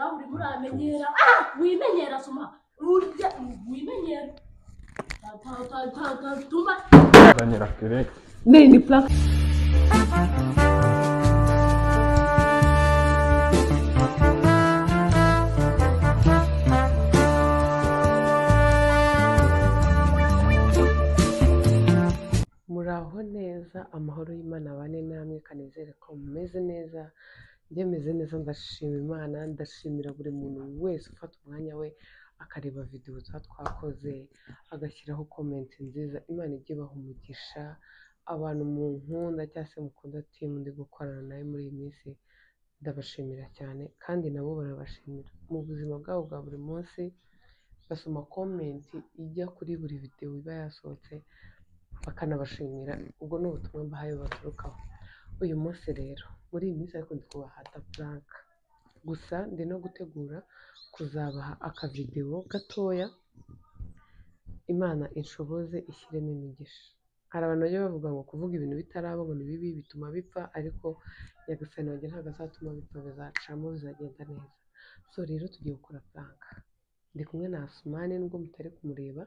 nawe uri muramenyera wimenyera soma urya wimenyera tuma danyera kerek ni plan muraho neza amahoro y'Imana bane namwe kanizere ko mumeze neza njye meze neza ndashima Imana ndashimira buri muntu wese ufata umwanya we akareba video twakoze agashyiraho comment nziza Imana ijye ibaha umugisha abantu mu nkunda cyangwa se mukunda team ndi gukorana nayo muri iyi minsi ndabashimira cyane kandi nabo barabashimira mu buzima bwabo bwa buri munsi basoma comment ijya kuri buri video iba yasohotse bakanabashimira ubwo ni ubutumwa mbahaye baturukaho uyu munsi rero muri iyi minsi ariko ndi kubahata prank gusa ndi no gutegura kuzabaha akavideo gatoya Imana inshoboze ishyiremo imigisha hari abantu bajya bavuga ngo kuvuga ibintu bitaraba ngo ni bibi bituma bipfa ariko Nyagasani wanjye ntabwo azatuma bipfa bizacamo bizagenda neza so rero tugiye gukora prank ndi kumwe na Asumani nubwo mutari kumureba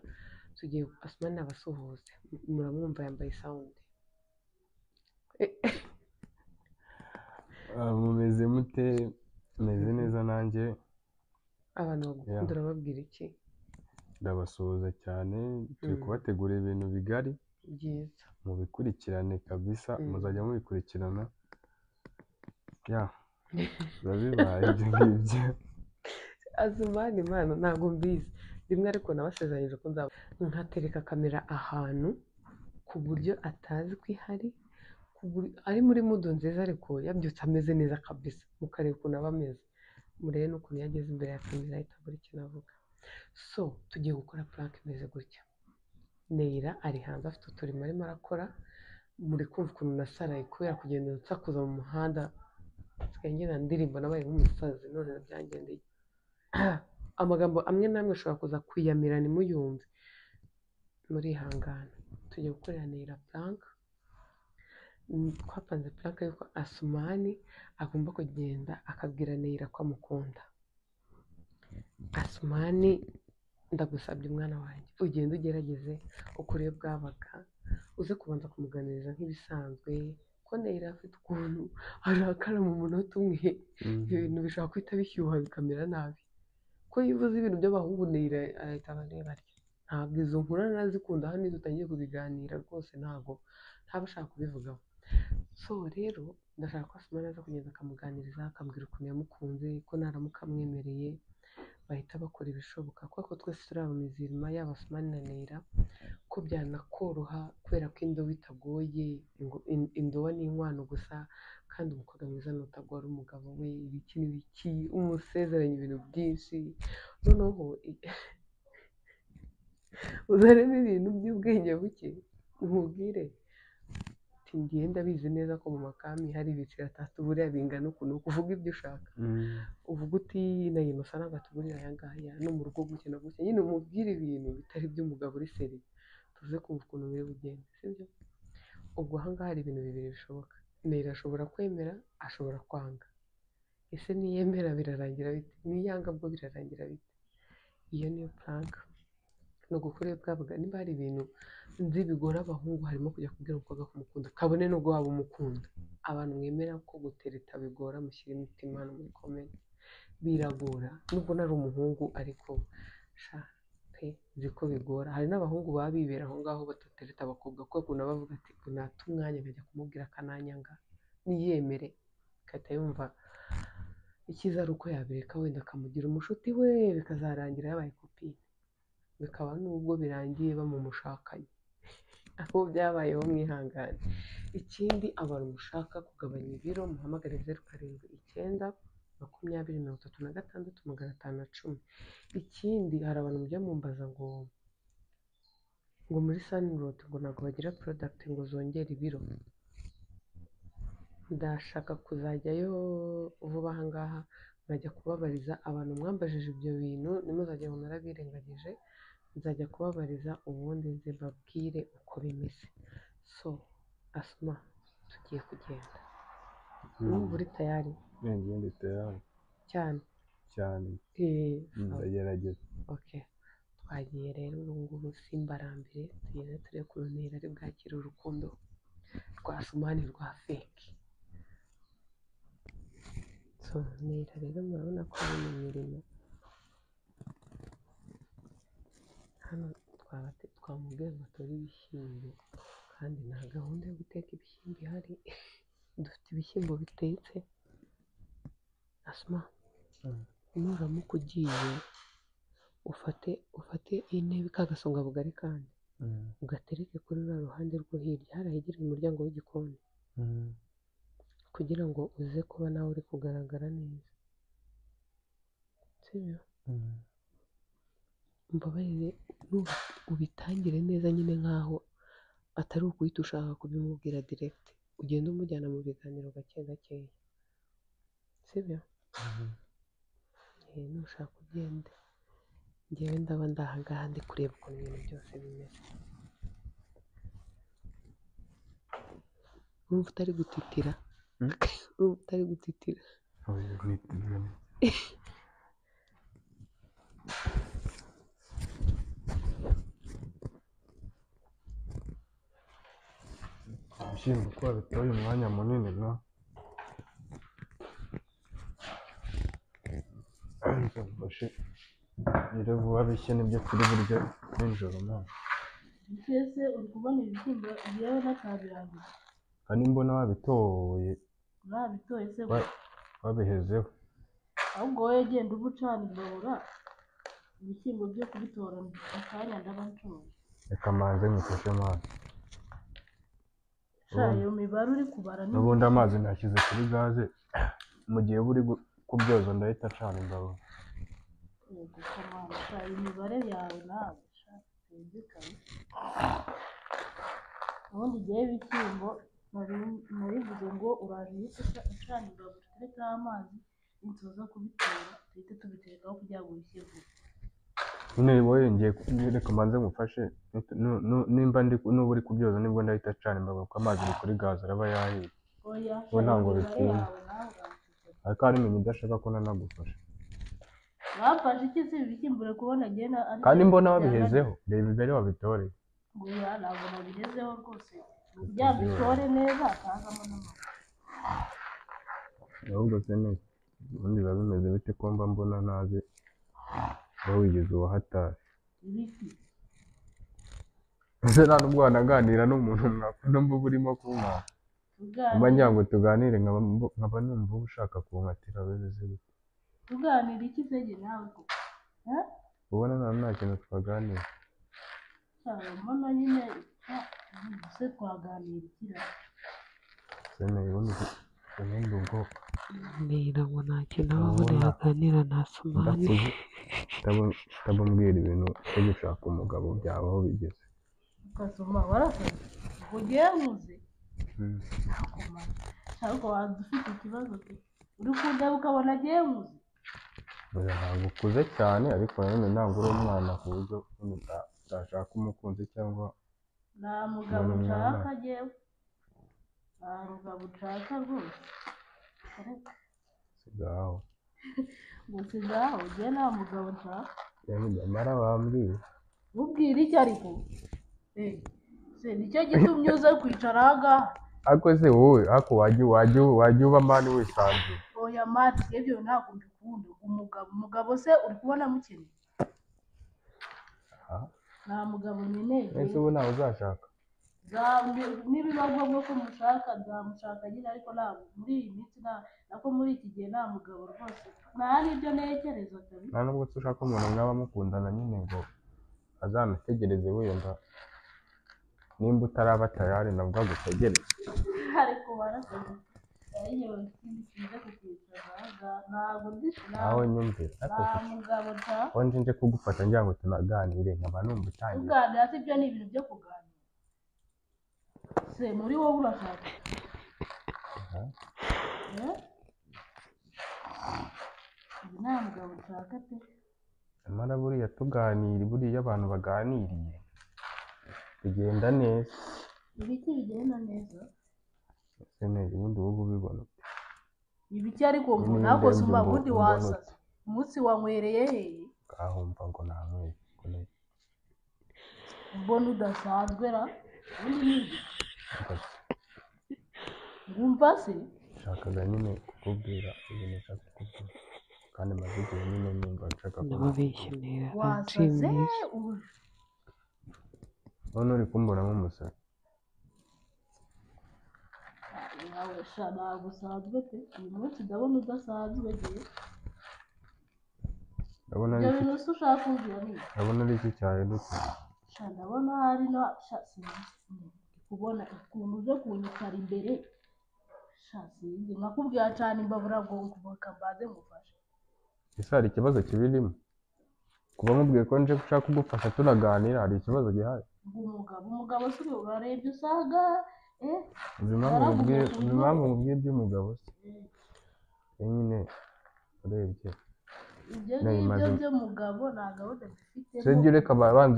tugiye Asumani abasuhuze muramwumva yambaye sound mumeze mute meze neza nanjye abantu bagukunda urababwira iki ndabasuhuza cyane turi kubategura ibintu bigari byiza mubikurikirane kabisa muzajya mubikurikirana bibaye ibyo ngibyo Asumani Imana ntabwo mbizi rimwe ariko nabasezeranyije ko nkatereka kamera ahantu ku buryo atazi ko ihari ari muri mudu nziza ariko yabyutse ameze neza kabisa mukareba ukuntu aba ameze murebe n'ukuntu yageze imbere ya kamera ahita abura icyo navuga so tugiye gukora prank imeze gutya Neira ari hanze afite uturimo arimo arakora muri kumva ukuntu nasaraye kubera kugenda nsakuza mu muhanda nsigaye ngenda ndirimba nabaye nk'umusazi none byangendeye amagambo amwe namwe ashobora kuza kwiyamira nimuyumve murihangana tugiye gukorera Neira prank twapanze prank yuko Asumani agomba kugenda akabwira Neira ko amukunda Asumani ndagusabye umwana wanjye ugenda ugerageze ukuriye bwabaga uze kubanza kumuganiriza nk'ibisanzwe ko Neira afite ukuntu arakara mu munota umwe ibintu bishobora guhita bishyuha bikamera nabi ko yivuze ibintu by'abahungu Neira ahita abareba atya ntabwo izo nkuru nazikunda hano dutangiye kubiganira rwose ntabwo ashaka kubivugaho so rero ndashaka ko Asumani aza kugenda akamuganiriza akambwira ukuntu yamukunze ko naramuka amwemereye bahita bakora ibishoboka kuko twese turi abamizirima yaba Asumani na Neira ko byanakoroha kubera ko indobo itagoye indobo ni inkwano gusa kandi umukobwa mwiza nutagora umugabo we ibiki n'ibiki umusezeranya ibintu byinshi noneho uzaremo ibintu by'ubwenge buke umubwire ngenda bizi neza ko mu makami hari ibiciro atatu buriya bingana ukuntu kuvuga ibyo ushaka uvuga uti nayo Innocent agatugurira aya ngaya no mu rugo gutya na gutya nyine umubwire ibintu bitari by'umugabo uri seri tuze kumva ukuntu biri bugende sibyo ubwo aha ngaha hari ibintu bibiri bishoboka Neira ashobora kwemera ashobora kwanga ese niyemera birarangira bite niyanga bwo birarangira bite iyo niyo prank no gukora bwabaga niba hari ibintu nzi bigora abahungu harimo kujya kubwira umukobwa kumukunda kabone nubwo waba umukunda abantu mwemera ko gutereta bigora mushyira imitima hano muri comment biragora nubwo nari umuhungu ariko nzi ko bigora hari n'abahungu baba bibera aho ngaho batatereta abakobwa kuko ukuntu bavuga ati nata umwanya nkajya kumubwira akananyanga niyemere akahita yumva icyiza ari uko yabireka wenda akamugira umushuti we bikazarangira yabaye kopine bikaba nubwo birangiye bamumushakanye aho byabayeho mwihangane ikindi abantu mushaka kugabanya ibiro muhamagare 0720203610 ikindi hari abantu mujya mumbaza ngo muri Sunroad ngo ntabwo bagira product ngo zongera ibiro ndashaka kuzajyayo vuba aha ngaha nkajya kubabariza abantu mwambajije ibyo bintu nimuzajya ngo narabirengagije nzajya kubabariza ubundi nze babwire uko bimeze so Asuma tugiye kugenda uri tayari ngende tayari cyane cyane ndagerageza. Okay, twagiye rero ubu ngubu simbarambire tugenda turebe ukuntu Neri ari bwakire urukundo rwa Sumani rwa fake. So Neri rero murabona ko ari mu mirimo hano twamubwiye ngo atore ibishyimbo kandi nta gahunda yo guteka ibishyimbo ihari. Dufite ibishyimbo bitetse. Asma nuramuka ugiye ufate intebe kagasonga bugari kandi ugatereke kuri uriya ruhande rwo hirya hariya hegereye umuryango w'igikoni kugira ngo uze kuba nawe uri kugaragara neza, sibyo? Mbabarire ubitangire neza nyine nkaho atari ukuhita ushaka kubimubwira direct, ugenda umujyana mu biganiro gake gakeya, sibyo? Nushaka ugende, njyewe ndaba ndahangaha ndi kureba ukuntu ibintu byose bimeze. Urumva utari gutitira? Urumva utari gutitira? Ibishyimbo kuba bitoye umwanya munini no mfashe nyire vuba bishye nibyo turi buryo nijoro none. Ese uri kubona ibishyimbo yewe natabirangiza kandi mbona wabitoye se wabihezeho, ahubwo wowe genda uba ucana imbabura ibishyimbo byo kubitora akanya ndaba nshoje. reka manze nyifashe amazi. Iyo mibare uri kubara n'ubundi amazi nashyize kuri gaze, mu gihe buri kubyoza ndahita acana imbabura. Yego komanda, imibare yawe nawe sinzikane. Ubundi igihe ibishyimbo narivuze ngo uraje ucana imbabura uterekeho amazi nituza kubitora duhite tubiterekaho kugira ngo bishye vuba. None wowe ngiye reka manze ngufashe, nimba nuba uri kubyoza nibwo ndahita acana imbabura kuko amazi ari kuri gaze araba yahiye. Oya ntabwo bitinda, ariko hari ibintu udashaka ko nanagufasha. Bafashe iki se ibishyimbo uri kubona agenda kandi mbona wabihezeho, reba ibere wabitoreye. Oya ntabwo nabihezeho rwose, byabitore neza atazamo n'amazi. ahubwo se neza ubundi biba bimeze bite ko mba mbona naze wowe wigeze uwahatari? Ibiki ese nta n'ubwo wanaganira n'umuntu mwakunda mba urimo kunywa mba ngira ngo tuganire nkaba numva uba ushaka kunkatira bimeze bite? tuganira iki se njye nawe koko ubona nta kintu twaganira? mbona nyine se twaganira ikira sene ubundi ubwo mbwira ngo nta kintu ababona yaganira na Sumani utabambwira ibintu byo gushaka umugabo byaba aho bigeze. ukasoma warasaze ngo ugiye nkuze ntabwo wadufite ikibazo uri kundeba ukabona agiye nkuze. ntabwo ukuze cyane ariko nanone ntabwo uri umwana ku buryo utashaka umukunzi cyangwa nta mugabo nshaka njyewe, nta mugabo nshaka rwose. sigaho ngo sigaho njye nta mugabo nshaka. nyamara wambwiye ubwira icyo ariko se nicyo gitumye uza kwicara ahangaha. ariko se wowe ariko wajya uba mani wisanzuye? oya mati ibyo ntabwo mbikunda. umugabo se uri kubona mukeneye? nta mugabo nkeneye. ese ubu ntawe uzashaka? nibiba ngombwa ko mushaka nzamushaka nyine, ariko ntabwo muri iyi minsi nako muri iki gihe nta mugabo rwose, nta n'ibyo ntekereza kabisa. nta nubwo se ushaka umuntu mwaba mukundana nyine ngo azanategereze wenda nimba utaraba tayari nabwo agutegereze. ariko warakoze yewe ikindi kiza kukwicaza ntabwo nawe nyumvira nta mugabo nshaka. ko nje kugufata ngira ngo tunaganire nkaba numva utangiye kuganira si byo, ni ibintu byo kuganira. se muri wowe urashaka nta mugabo nshaka pe. nyamara buriya buriya abantu baganiriye bigenda neza. ibiki bigenda neza? ese neza ubundi wowe ubibona ute? ibiki ariko ngo ntabwo suma ubundi wasaze umunsi wanywereye he kahumva ngo nanyweye mbona udasanzwe ra ngumva se nshakaga nyine kukubwira ibintu nshaka kukubwira kandi maze igihe nyine numva nshaka ndababeshyera wasaze none uri kumbona nk'umusazi yawe sha ntabwo usanzwe pe uyu munsi ndabona udasanzwe gihe ndabona ibyo bintu se ushaka kumbwira ni ari iki cyahindutse sha ndabona hari no sha sinzi kubona ukuntu uje kunyicara imbere sha sinzi nkakubwira cyane imbabura ngo nkubuka mbaze ngufashe ese hari ikibazo kibirimo kuba nkubwiye ko nje gushaka kugufasha tunaganira hari ikibazo gihari umugabo se urarebye usanga impamvu mubwiye iby'umugabo se nyine urebye ibyo ngibyo by'umugabo nta gahunda dufite se jya ureka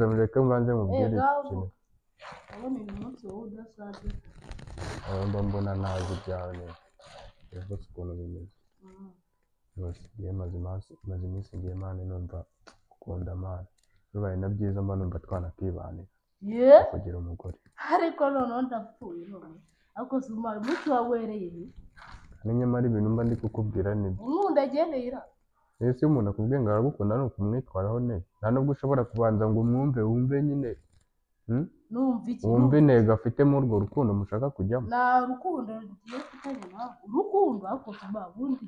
mureke mbanze mubwire ikintu urabona uyu munsi wowe udasanzwe mbona ntazi ibyawe neza rwose ukuntu bimeze rwose ngiye maze iminsi ngiye mani numva ukunda mani bibaye na byiza mba numva twanakibanira kugira umugore ariko noneho ndapfuye none ariko si umara umunsi wawereye ni nyamara ibintu mba ndi kukubwira nibyo unkunda agendeye ira ese iyo umuntu akubwiye ngo aragukunda ni ukumwitwaraho neza nta nubwo ushobora kubanza ngo wumve nyine wumve intego afite muri urwo rukundo mushaka kujyamo nta rukundo rugiye kutari nawe urukundo ariko tuba bundi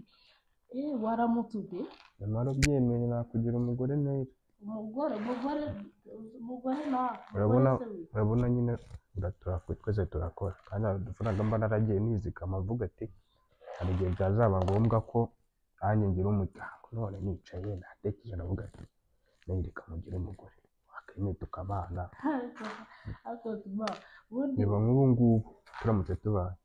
waramutude nyamara ubyemeye nakugira umugore neza umugore nawe urabona nyine twese turakora kandi udufaranga mba naragiye nizigama mvuga ati hari igihe byazaba ngombwa ko nanjye ngira umuryango none nicaye natekereje navuga ati nayireka mugire umugore wakemeye tukabana niba nk'ubu ngubu turamutse tubaye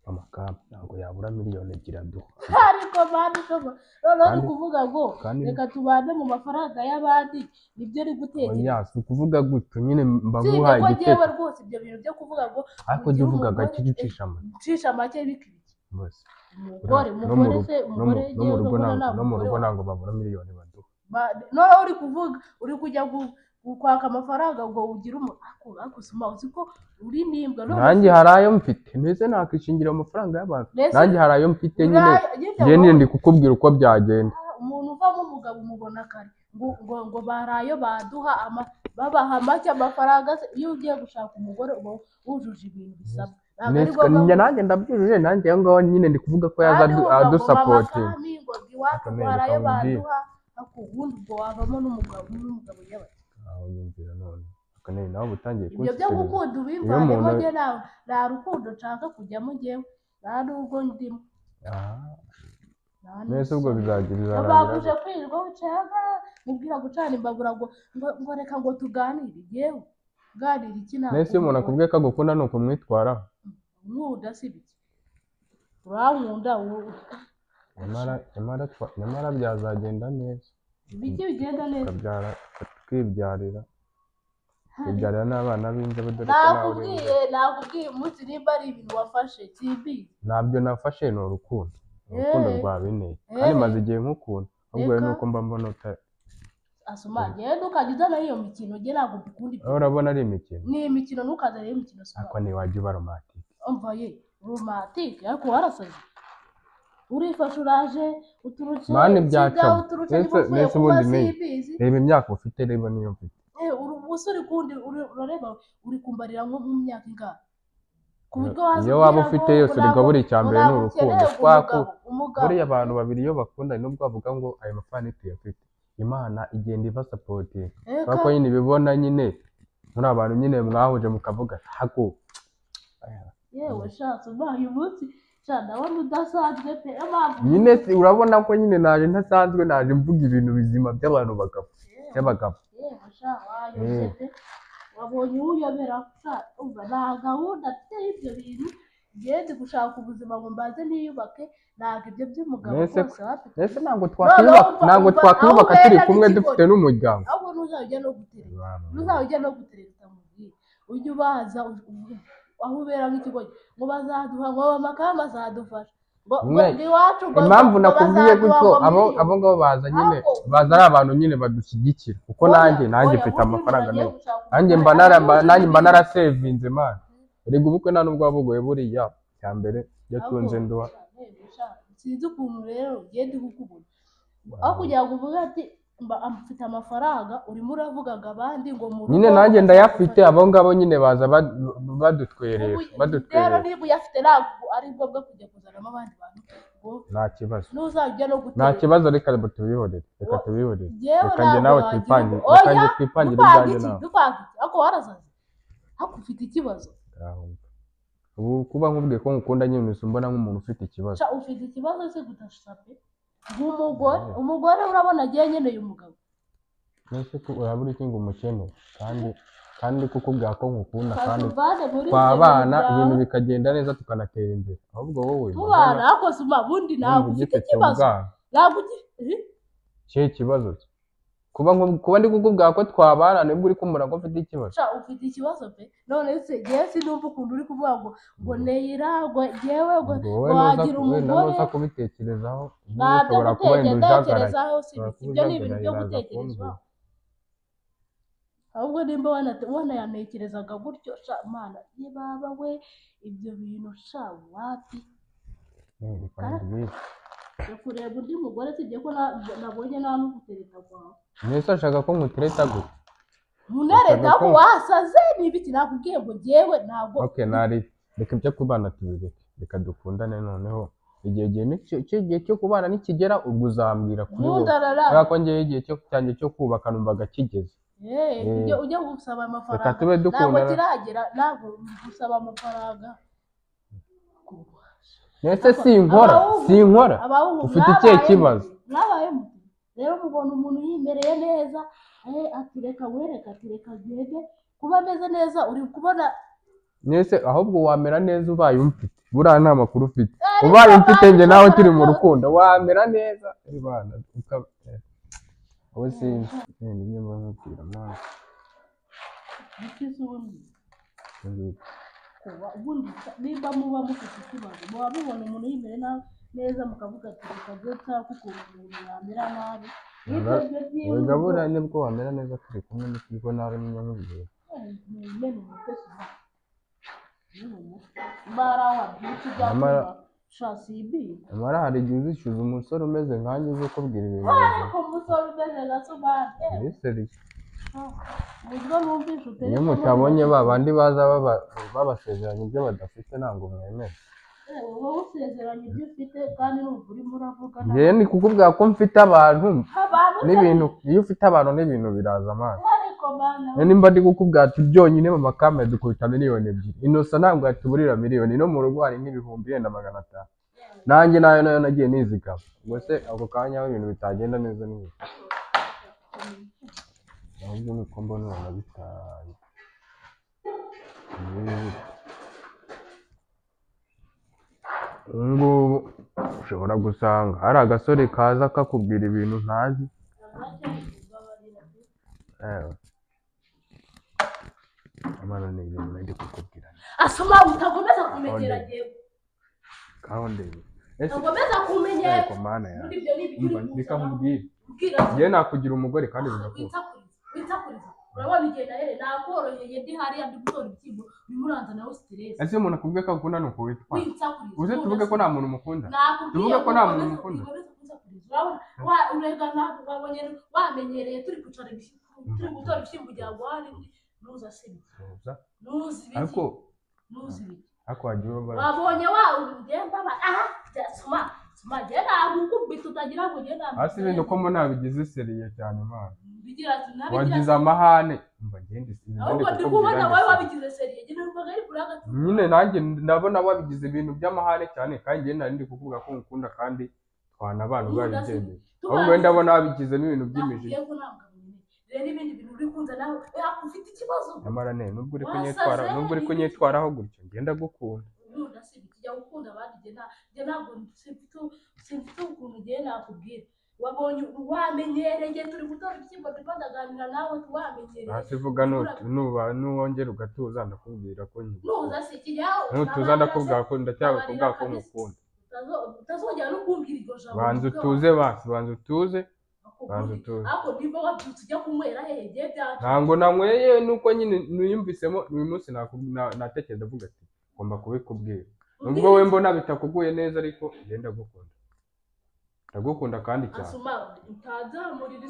amakamba ntabwo yabura miliyoni ebyiri aduha ariko bandi ushobora noneho uri kuvuga ngo reka tubane mu mafaranga y'abandi nibyo uri gutekereza si ukuvuga gutyo nyine mba nguhaye igitego rwose ibyo bintu byo kuvuga ngo ariko jya uvuga gake ucisha make bikibiki bose umugore se umugore no mu rugo ntabwo babura miliyoni baduha noneho uri kuvuga uri kujya kwaka amafaranga ngo ugire ariko uzi ko uri nimbwa nanjye hari ayo mfite mbese nakwishingira amafaranga y'abantu nanjye hari ayo mfite nyine ndi kukubwira uko byagenda umuntu uvamo umugabo umubona kare ngo barayo baduha babaha make amafaranga iyo ugiye gushaka umugore uba wujuje ibintu bisabwa nanjye ndabyujuje nanjye aho ngaho nyine ndi kuvuga ko yaza adusapotinga ngo iwacu barayo baduha ariko ubundi ubwo wavamo n'umugabo nyabaki aho nyumvira none akaneye nawe utangiye ibyo byo gukunda ubimvanemo njye nta rukundo nshaka kujyamo njyewe nta n'ubwo ndimo mbese ubwo bizagira baguje kwirirwa wicaye mubwira gucana imbabura ngo reka ngo tuganire yewe ganira iki ntabwo mbese iyo umuntu akubwiye ko agukunda ni ukumwitwaraho nkunda si bike urankunda nyamara byazagenda neza ibiki bigenda neza twibyarira n'abana b'inzobe dore ko nakubwiye umunsi nimba ari ibintu wafashe simbizi ntabyo nafashe ni urukundo rwa binteye kandi maze igihe nk'ukuntu ahubwo rero nuko mba mbona asoma njyewe ntukagize n'iyo mikino njye ntabwo dukunda ibyo urabona ari imikino ni imikino ntukazane imikino ariko ntiwajya uba romantike umva ye romantike ariko warasaze urifashe uraje uturutse nese ubundi reba imyaka ufite reba niyo mfite ubusore kundi urareba uri kumbarira nko mu myaka ingana ku buryo iyo waba ufite yose urigabura icya mbere ni urukundo buriya abantu babiri iyo bakundanye nubwo bavuga ngo ayo mafaranga tuyafite imana igenda ibasapotinga kubera ko nyine ibibona nyine muri abantu nyine mwahuje mukavuga hago yewe shatse ubaye umunsi ndabona udasanzwe pe nyine urabona ko nyine naje ntasanzwe naje mvuga ibintu bizima by'abantu by'abagabo wabonye uyobera umva nta gahunda afite y'ibyo bintu ngende gushaka ubuzima ngo mbaze niyubake ntabwo ibyo by'umugabo rwose bafite mbese ntabwo twakwiyubaka turi kumwe dufite n'umuryango ahubwo ntuzajya no gutereta mubwire ujye ubaza aho ubera nk'ikigo ngo bazaduha ngo amakamba azadufasha impamvu nakubwiye gutyo abo ngabo baza nyine baza ari abantu nyine badushyigikira kuko nanjye mfite amafaranga menshi nanjye mba narasevinze man erega ubukwe nta nubwo wabugoye buriya cya mbere yatunze nduwa sinzi ukuntu rero ugenda kukubona aho kugira ngo uvuge ati mfite amafaranga urimo uravugaga abandi ngo mu nyine nanjye ndayafite abo ngabo nyine baza badutwerera rero niba uyafite ntabwo ari ngombwa kujya kuzanamo abandi bantu nta kibazo ntuzajya no gutera nta kibazo reka tubihorere reka njye nawe twipangire ibyanjye nawe ariko warazaze ariko ufite ikibazo ubu kuba nkubwiye ko ngukunda nyine mbona nk'umuntu ufite ikibazo ufite ikibazo se gudashape umugore urabona agiye nkeneye umugabo nese ko urabura iki ngo umukene kandi kukubwira ko nkukunda kandi twabana ibintu bikagenda neza tukanatera imbere ahubwo wowe tubana ariko suma bundi ntabwo ufite ikibazo ntabwo kihe kibazo kuba ndi kukubwira ko twabana nibwo uri kumura ko ufite ikibazo ufite ikibazo pe none se jewe sinumva ukuntu uri kuvuga ngo neyira ngo jewe ngo wagira umugore ntabwo kubitekerezaho ushobora kuba wenda ujagaraye ibyo ni ibintu byo gutekerezaho ahubwo nimba wanayanekerezaga gutyo sha mana nibaba we ibyo bintu sha wapi kureba undi mugore sibye ko nabonye nta n'ugutereta kwawe mwese ashaka ko mutereta gute munereta ko wasaze n'ibiti nakubwiye ngo jewe ntabwo reka ibyo kubana tubireke reka dukundane noneho igihe cyo kubana nikigera ubwo uzambwira kuri wowe kubera ko ngewe igihe cyanjye cyo kubaka numvaga kigeze ujya gusaba amafaranga ntabwo kiragera ntabwo gusaba amafaranga nese sinkora ufite ikihe kibazo mwabaye muto rero mubona umuntu yimereye neza ati reka wereka ati reka gende kuba ameze neza uri kubona nese ahubwo wamera neza ubaye umfite buriya nta makuru ufite ubaye umfite njye nawe turi mu rukundo wamera neza ibana wowe sinzi niyo mbabwira mwana ubundi nimba muba mufite ikibazo muba mubona umuntu yimere neza mukavuga ati reka byotsa kuko umuntu yamera nabi wega buriya nibwo wamera neza turi kumwe n'ikigo nawe niyo nkubwira amara hari igihe uzishyuza umusore umeze nkanjye uzi ukubwira ibintu iyo mutabonye ba bandi baza babasezeranya ibyo badafite ntabwo mwemera wowe usezeranya ibyo ufite kandi n'ubu urimo uravuga njyewe ni kukubwira ko mfite abantu n'ibintu iyo ufite abantu n'ibintu biraza amazi nimba ndi kukubwira ati byonyine mu makamera dukubita miliyoni 2 inosa ntabwo yatuburira miliyoni no mu rugo hari nk'ibihumbi yenda 500 nanjye nayo nagiye nizigama ubwo se ako kanya aho ibintu bitagenda neza n'ibi ahubwo nuko mbona urabitaye ngubu ushobora gusanga hari agasore kaza kakubwira ibintu ntazi amana ni ibintu nari kukubwira asoma utakomeza kumenyera jewe kaho ndebe utakomeza kumenyera ko mana ya ndika nkubwira njye nakugira umugore kandi bigakunda witsakuriza urabona igihe nahere nakoroheye ndi hariya ndi gutora ibyibo bimuranza nawe stress ese umuntu akubwiye ko akunda nuko witwa uze tuvuge ko nta muntu mukunda tuvuge ko nta muntu mukunda urega nabonye wamenyereye turi kwicara turi gutora ibishyimbo bya gwari nuza sibi ariko wagiye wabonye ugenda soma genda gukubita utagira ngo genda hasi ibintu ko mbona bigize seriye cyane mana wagize amahane mba ngende ahubwo ndi kubona wowe wabigize seriye genda uvuga ari kuraga nyine nanjye ndabona wabigize ibintu by'amahane cyane kandi njye nari ndi kuvuga ko ngukunda kandi twana abantu babigendeye ahubwo ndabona wabigizemo ibintu by'imijyi rero ibindi bintu uri kunza nawe ufite ikibazo nyamara nubwo uri kunyitwaraho gutyo ngenda gukunda kijya gukunda abandi njye ntabwo simfite ukuntu ngiye nakubwira wabonye wamenyereye turi gutora ibishyimbo turimo ndaganira nawe wamenyereye hasi vuga nuwongera ugatuza ndakubwira ko nuza si kijyaho nutuza ndakubwira ko ndacyakubwira ko ngukunda utazongera no kumbwira iryo jambo. banza utuze basi, banza utuze. Ako niba wabyutse ujya kunywera hehe giye byacu. Ntango nanyweye nuko nyine niyumvisemo uyu munsi natekereza avuga ati ngomba kubikubwira. Nubwo we mbona bitakuguye neza ariko ngenda gukunda. Ndagukunda kandi cyane. Asuma utazamurira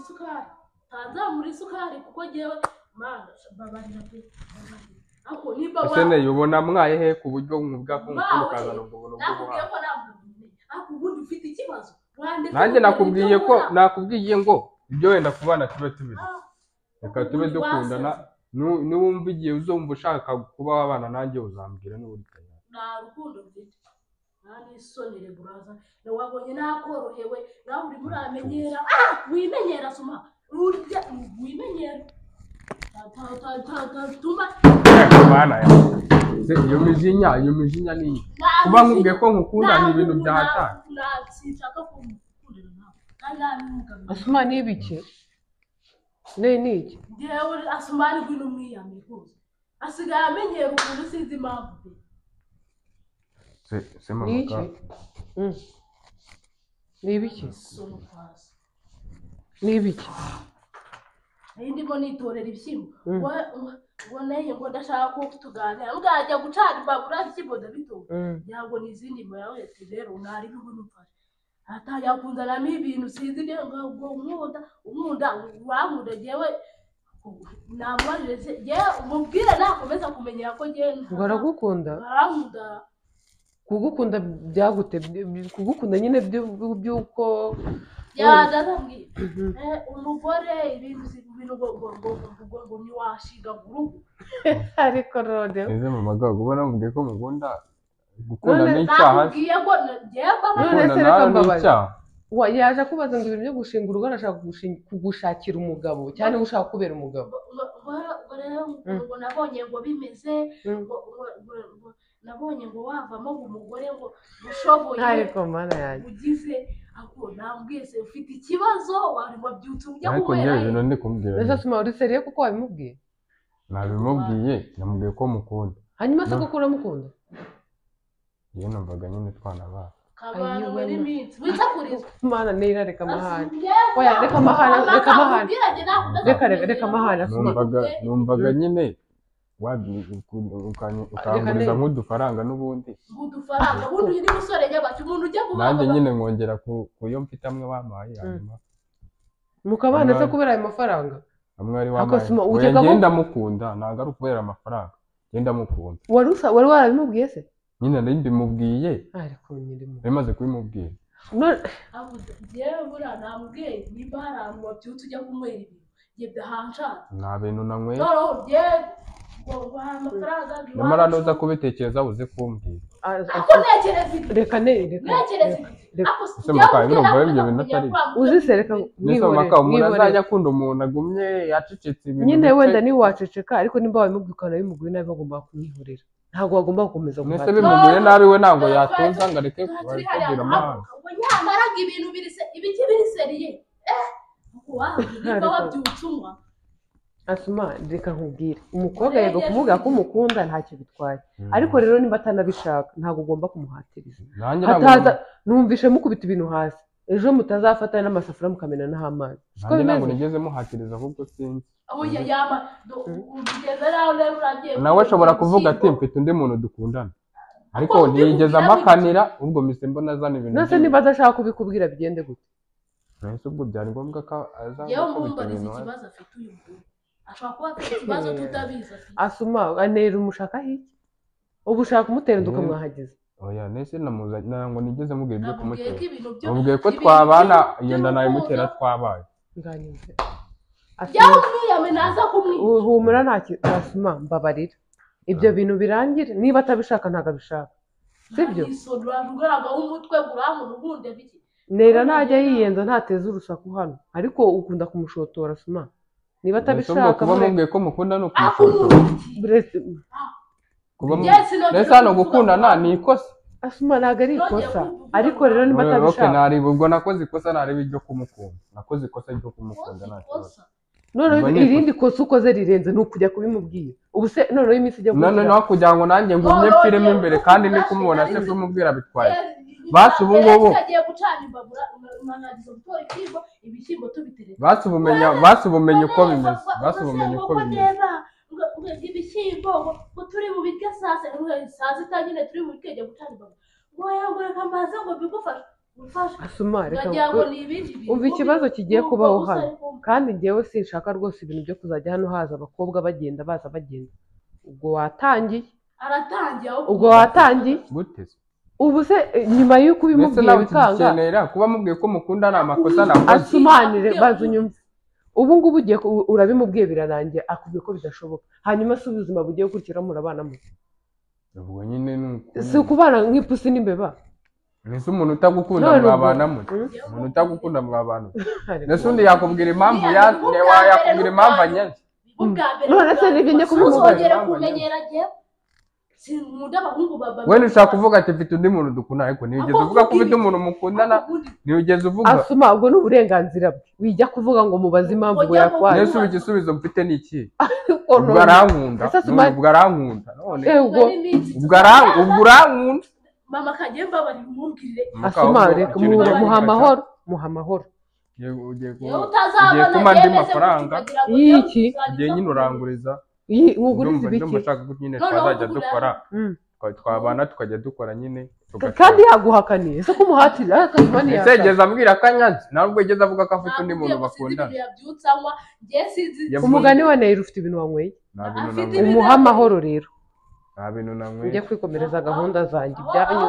isukari kuko jewe mana babarira pe. Ako niba wa ese ne yubona mwaye he ku buryo mwubwa ko mukazana ubwo buntu bwo nakubwiye ko namubwiye. Ako ubundi ufite ikibazo. Nanjye nakubwiye ngo ibyo wenda kubana tube tubizi. Reka tube dukundana, nuwumva igihe uzumva ushaka kuba wabana nanjye uzambwira n'uri kanya. Nta rukundo mfite. Nani sonere buraza. Wabonye nakorohewe, nawe uri muramenyera. Wimenyera suma. Urya wimenyera. Tuma. Bana ya. Iyo mijinya ni kuba nkubwiye ko nkukunda ni ibintu byahatana. Sinshaka kumukundira nawe. Kandi n'umugabo. Asuma nibiki? Niki? Jewe asumani gwino mwiyame rwose. Asigaye amenyera ukuntu sinzi impamvu. Se mama Niki? Nibiki? Nibiki? Ndimo nitorera ibishyimbo. Ngo neye ngo ndashaka ko tuganira. Ngajya gucana imbabura y'ibishyimbo ndabito. Ntabwo n'izindi mo yawe rero nari n'ubunufasha. Ataya kunzanamo ibintu sinzi ngo umunda wankunda jewe namwareze je umubwire nakomeza kumenyera ko je Baragukunda? Barankunda. Kugukunda byagute kugukunda nyine byuko Ya ndazambwiye. Umugore ibintu ngo ni washiga gurugu. ariko rode ese mama gago ubona mubwiye ko mukunda gukunda n'icyaha. Nakubwiye ngo jeba none se reka mbabaze. Wa yaje kubaza ngo ibintu byo gushinga urugo arashaka kugushakira umugabo cyane ushaka kubera umugabo. Ngo nabonye ngo bimeze nabonye ngo wavamo umugore ngo ushoboye. Ariko mana yanjye. Ugize ako nambwiye se ufite ikibazo wari wabyutse ujya ariko kubera. njye ibintu ndi kumbwira. Ese suma uri seriye kuko wabimubwiye? Nabimubwiye, namubwiye ko mukunda. Hanyuma se kuko uramukunda? Yewe numvaga nyine twana ba. Kabano muri minsi witakuriza. Mana nira reka mahana. Oya reka mahana. Reka mahana suma. Numvaga nyine ukanguriza nk'udufaranga n'ubundi. Udufaranga ubundi uri musore nyabaki umuntu ujya kuba. Nanjye nyine nkongera kuyo mfite amwe bamaye hanyuma. Mukabana se kubera ayo mafaranga? Amwe ari wamaye. Ngenda mukunda ntago ari ukubera amafaranga. Ngenda mukunda. Wari warabimubwiye se? Nyine nari mbimubwiye. Ariko nyirimo. Bimaze kubimubwira. Abo jewe bura nambwiye niba hari ahantu wabyutse ujya kunywera ibintu. Yebye hansha. Nta bintu nanyweye. No, je ngo amafaranga. Nyamara nuza kubitekereza uze kumbwira. Ako nekereza ibi. Reka. Nekereza ibi. Ako se makaye urumva ibyo bintu atari. Uzi se reka mwibore. Umuntu azajya akunda umuntu agumye yacecetse ibintu. Nyine wenda ni waceceka ariko nimba wabimubwikana bimuguye nabi bagomba kumwihorera. Ntabwo bagomba gukomeza guhata. Nese bimuguye nabi we ntabwo yatunza ngo areke kubwira amahanga. Ngo nyamaraga ibintu ibiki biri seriye. Niba wabyucumwa. Asuma reka nkubwire umukobwa yego kuvuga ko umukunda ntacyo bitwaye ariko rero nimba atanabishaka ntabwo ugomba kumuhatiriza. Hataza numvishe mukubita ibintu hasi ejo mutazafata n'amasafuriya mukamena naho amazi. Siko ntabwo nigeze muhatiriza ahubwo sinzi. Oya yama ugeze nawe uragiye. Nawe ashobora kuvuga ati mfite undi muntu dukundana ariko ntiyigeze amakanira ubwo mise mbona azana ibintu. Nase niba adashaka kubikubwira bigende gute? Nese ubwo byari ngombwa ko azana ibintu ikibazo afite uyu muntu. Ashobora kuba afite ikibazo tutabizi afite. Asuma anera umushaka hiki ubu ushaka kumutera ukamwahageza. Oya nese namuzanye ngo nigeze mubwira ibyo kumutera. Mubwiye ko twabana iyo nda nawe mutera twabaye. Nganyuze. Yawe naza kumwica. Humura ntacyo Asuma mbabarira. Ibyo bintu birangire niba atabishaka ntago abishaka. Sibyo? Ugaraga umutwe guramu nubundi biki. Nera najya yiyenza ntateze urusaku hano ariko ukunda kumushotora Asuma. Niba atabishaka kuba mubwiye ko mukunda no kumushotora. Kuba nese hano gukundana ni ikosa. Asuma ntago ari ikosa ariko rero niba atabishaka. Okay nari ubwo nakoze ikosa nari bijyo kumukunda. Nakoze ikosa ryo kumukunda ntacyo. None irindi kosa ukoze rirenze nukujya kubimubwira. Ubu se none iminsi ijya kugira. None no kugira ngo nanjye ngumye pfiremo imbere kandi ndi kumubona se kumubwira bitwaye. basi ubu ngubu agiye gucana imbabura umanagiza gutora ibishyimbo tubiteretse basi ubumenye uko bimeze basi ubumenye uko bimeze ibishyimbo ngo turi mu biryo saa sita nyine turi mu biryo agiye gucana imbabura ngo yambure kambaza ngo bigufashe Asuma reka umva ikibazo kigiye kubaho hano kandi njyewe sinshaka rwose ibintu byo kuzajya hano haza abakobwa bagenda baza bagenda ubwo watangiye ubwo watangiye guteze ubu se nyuma y'uko ubimubwiye bikanga kuba mubwiye ko mukunda ni amakosa nakoze asumanire baza unyumve ubu ngubu ugiye urabimubwiye birarangiye akubwiye ko bidashoboka hanyuma se ubuzima bugiye gukurikira murabana mu ubwo nyine si ukubana nk'ipusi n'imbeba nese umuntu utagukunda mwabana mu umuntu utagukunda mwabana nese undi yakubwira impamvu yakubwira impamvu anyenze none se nibyo njye kubimubwira kumenyera giye sinkunda abahungu baba we nishaka kuvuga ati mfite undi muntu dukunda ariko nigeze uvuga ko ufite umuntu mukundana nigeze uvuga asuma ubwo n'uburenganzira bwe wijya kuvuga ngo mubaze impamvu ngo yakwaye nese ubu igisubizo mfite ni iki ubwo arankunda ubwo arankunda none ubwo arankunda mama kagemba bari mumbwirire asuma reka muha amahoro ugiye utazabona kuma andi mafaranga y'iki ugiye nyine uranguriza nkuguriza ibiki ndumva ko nyine twazajya dukora twabana tukajya dukora nyine kandi yaguhakaniye ese ko umuhatira akazimani yawe ese yageze ambwira akanyanze ntabwo yageze avuga ko afite undi muntu bakundana umugani wa Neil ufite ibintu wanyweye umuha amahoro rero nta bintu nanyweye njye kwikomereza gahunda zanjye ibyanyu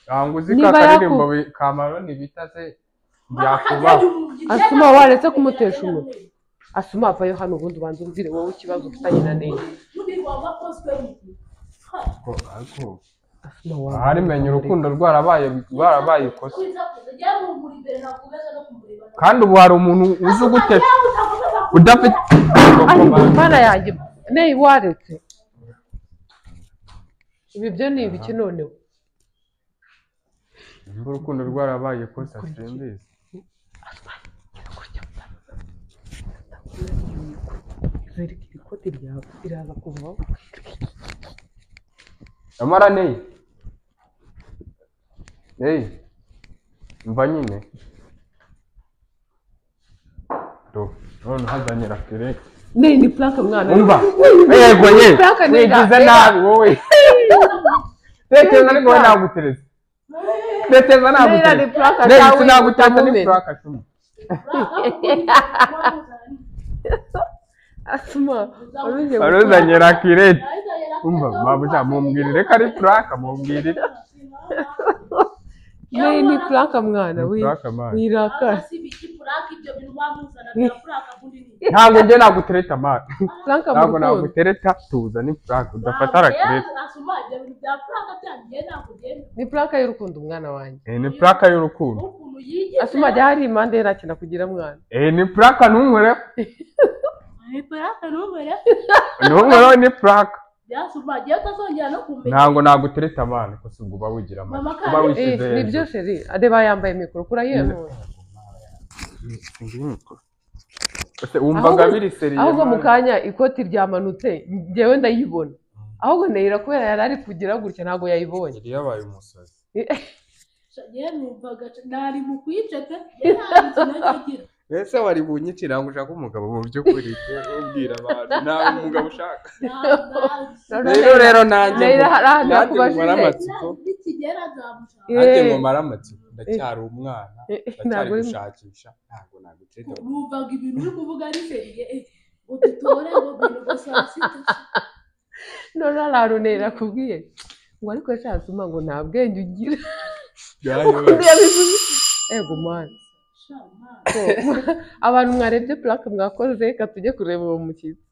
ntabwo uzi ko akaririmbo kamaroni bita se byakubaho asuma waretse kumutesha umutwe asuma avayo hano ubundi ubanza umbwire wowe ikibazo ufitanye na Neil ahari menya urukundo rwarabaye ikosa kandi ubu hari umuntu uzi ugutesha udafite mana yanjye Neil waretse ibi byo ni ibiki noneho urukundo rwarabaye ikosa simbizi zereka ikoti ryawe iraza kuvaho amara mva nyine none hazanye rakire ni plank mwana umva yego wigize nabi wowe tekeza ariko wowe nagutereza tekeza nagutereza sinagutereza ni plank cumi asuma waruzanye rakire umva babuja mumbwirire ko ari plank mumbwirire ni plank mwana wirakara ntabwo njye nagutereta mara ntabwo nagutereta tuza ni plank udafata rakire ni plank y'urukundo umwana wanjye ni plank y'urukundo asuma jya hari impande ye ntakina kugira mwana ni plank ntunkwere ntunkwere ni plank ntabwo nagutereta amana ko si ubwo uba wigira amana uba wishyize ni byo sheri areba yambaye mikoro kurayemura wumvaga biri seriye ahubwo mu kanya ikoti ryamanutse njyewe ndayibona ahubwo Neil kubera yari ari kugira gutya ntabwo yayibonye yari yabaye umusazi nari mu kwiceka ese wari bunyicira ngo ushaka umugabo mu by'ukuri ubwira abantu nta umugabo ushaka rero nanjye ngomara amatsiko nanjye ngomara amatsiko ndacyari umwana ndacyari gushakisha ntabwo nagutereta numvaga ibintu uri kuvuga ari seriye ngo dutore ngo bintu gusa sita none araro Neil akubwiye ngo ariko cyasuma ngo nta bwenge ugira ego man abantu mwarebye plaque mwakoze reka tujye kureba uwo mukiza